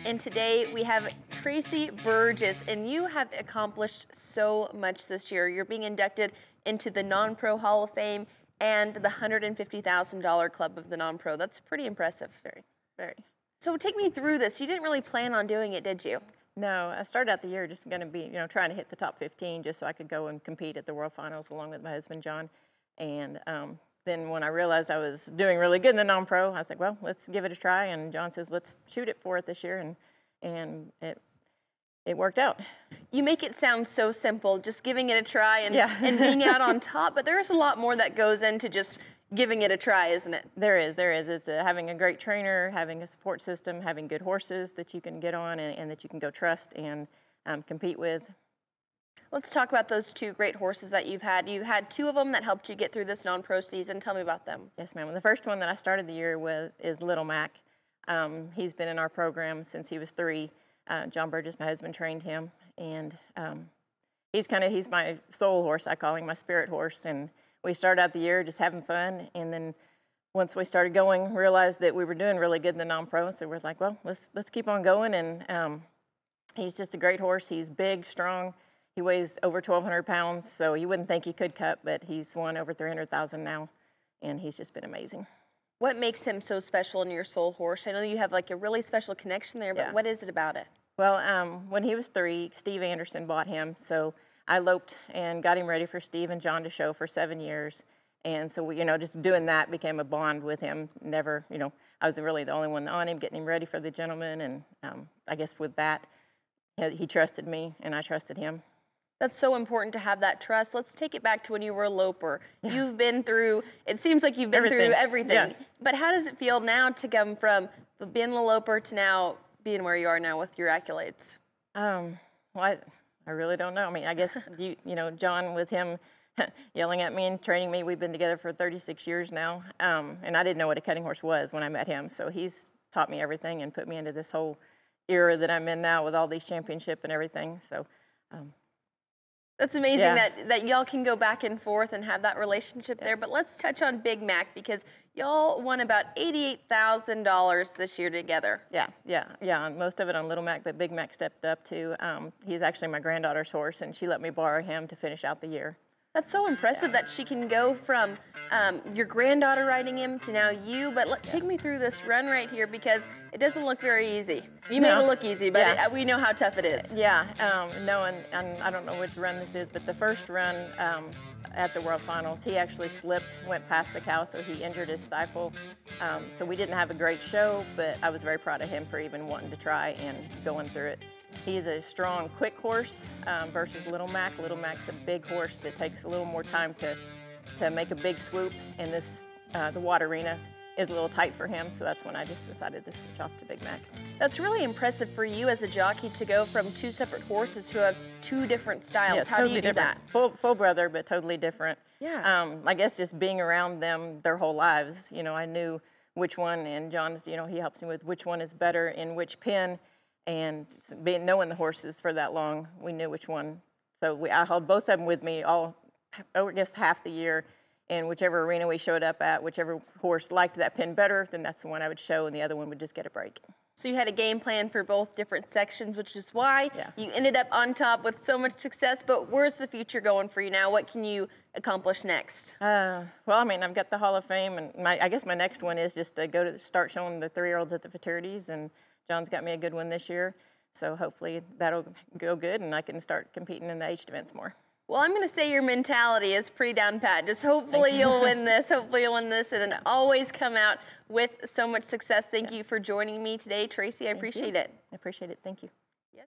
And today we have Traci Burgess, and you have accomplished so much this year. You're being inducted into the Non-Pro Hall of Fame and the $150,000 Club of the Non-Pro. That's pretty impressive. Very, very. So take me through this. You didn't really plan on doing it, did you? No, I started out the year just going to be, trying to hit the top 15 just so I could go and compete at the World Finals along with my husband, John. And then when I realized I was doing really good in the non-pro, I was like, well, let's give it a try. And John says, let's shoot it for it this year. And it worked out. You make it sound so simple, just giving it a try and, yeah. and being out on top. But there's a lot more that goes into just giving it a try, isn't it? There is. It's having a great trainer, having a support system, having good horses that you can get on and that you can go trust and compete with. Let's talk about those two great horses that you've had. You had two of them that helped you get through this non-pro season. Tell me about them. Yes, ma'am. The first one that I started the year with is Little Mac. He's been in our program since he was 3. John Burgess, my husband, trained him, and he's my soul horse. I call him my spirit horse. And we started out the year just having fun, and then once we started going, realized that we were doing really good in the non-pro, so we're like, well, let's keep on going. And he's just a great horse. He's big, strong. He weighs over 1,200 pounds, so you wouldn't think he could cut, but he's won over 300,000 now, and he's just been amazing. What makes him so special in your soul horse? I know you have like a really special connection there, but what is it about it? Well, when he was 3, Steve Anderson bought him, so I loped and got him ready for Steve and John to show for 7 years. And so, we, just doing that became a bond with him. Never, I was really the only one on him, getting him ready for the gentleman. And I guess with that, he trusted me and I trusted him. That's so important to have that trust. Let's take it back to when you were a loper. Yeah. You've been through, it seems like you've been through everything. Yes. But how does it feel now to come from being a loper to now being where you are now with your accolades? Well, I really don't know. I mean, I guess, John, with him yelling at me and training me, we've been together for 36 years now. And I didn't know what a cutting horse was when I met him. So he's taught me everything and put me into this whole era that I'm in now with all these championships and everything. So that's amazing that y'all can go back and forth and have that relationship there. But let's touch on Big Mac, because y'all won about $88,000 this year together. Yeah. Most of it on Little Mac, but Big Mac stepped up too. He's actually my granddaughter's horse, and she let me borrow him to finish out the year. That's so impressive that she can go from your granddaughter riding him to now you. But take me through this run right here, because it doesn't look very easy. You made it look easy, but we know how tough it is. Yeah, no, and I don't know which run this is, but the first run at the World Finals, he actually slipped, went past the cow, so he injured his stifle. So we didn't have a great show, but I was very proud of him for even wanting to try and going through it. He's a strong, quick horse versus Little Mac. Little Mac's a big horse that takes a little more time to make a big swoop, and the water arena is a little tight for him, so that's when I just decided to switch off to Big Mac. That's really impressive for you as a jockey to go from 2 separate horses who have 2 different styles. Yeah, How totally do you do different. that? Full brother, but totally different. Yeah. I guess just being around them their whole lives, I knew which one, and John's, he helps me with which one is better in which pen. And knowing the horses for that long, we knew which one. So I held both of them with me I guess half the year. And whichever arena we showed up at, whichever horse liked that pin better, then that's the one I would show, and the other one would just get a break. So you had a game plan for both different sections, which is why you ended up on top with so much success. But where's the future going for you now? What can you accomplish next? Well, I mean, I've got the Hall of Fame, and I guess my next one is just to start showing the 3-year-olds at the fraternities, and John's got me a good one this year, so hopefully that'll go good and I can start competing in the H events more. Well, I'm going to say your mentality is pretty down pat. Just hopefully you'll win this, and then always come out with so much success. Thank you for joining me today, Traci. I appreciate it. I appreciate it. Thank you.